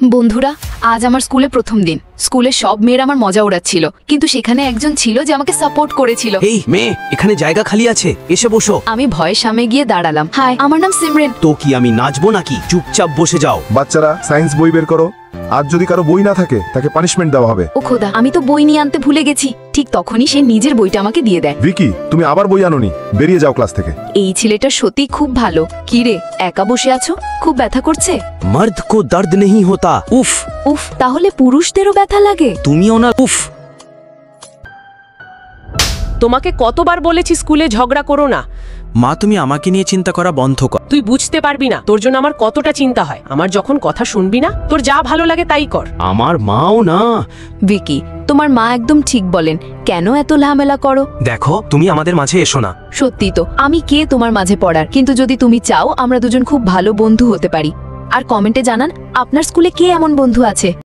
বন্ধুরা, আজ আমার স্কুলে প্রথম দিন। স্কুলে সব মেয়েরা আমার মজা উড়াচ্ছিল, কিন্তু সেখানে একজন ছিল যে আমাকে সাপোর্ট করেছিল। এই মেয়ে, এখানে জায়গা খালি আছে, এসে বসো। আমি ভয়ে সামনে গিয়ে দাঁড়ালাম। হাই, আমার নাম সিমরেন। তো কি আমি নাচবো নাকি? চুপচাপ বসে যাও। বাচ্চারা, সায়েন্স বই বের করো। আজ যদি কারো বই না থাকে তাকে পানিশমেন্ট দেওয়া হবে। ও খোদা, আমি তো বই নিয়ে আনতে ভুলে গেছি। ঠিক তখনই সে নিজের বইটা আমাকে দিয়ে দেয়। ভিকি, তুমি আবার বই আনোনি, বেরিয়ে যাও ক্লাস থেকে। এই ছেলেটা সত্যি খুব ভালো। কি রে, একা বসে আছো? খুব ব্যথা করছে? মর্দ কো দর্দ নেই হোতা। উফ। উফ, তাহলে পুরুষদেরও ব্যথা লাগে? তুমিও না? উফ। তোমাকে কতবার বলেছি স্কুলে ঝগড়া করো না। মা, তুমি আমাকে নিয়ে চিন্তা করা বন্ধ কর। তুই বুঝতে পারবি না তোর জন্য আমার কতটা চিন্তা হয়। আমার যখন কথা শুনবি না, তোর যা ভালো লাগে তাই কর। আমার মাও না। ভিকি, তোমার মা একদম ঠিক বলেন। কেন এত ঝামেলা করো? দেখো, তুমি আমাদের মাঝে এসো না। সত্যি তো, আমি কে তোমার মাঝে পড়ার? কিন্তু যদি তুমি চাও, আমরা দুজন খুব ভালো বন্ধু হতে পারি। আর কমেন্টে জানান আপনার স্কুলে কে এমন বন্ধু আছে।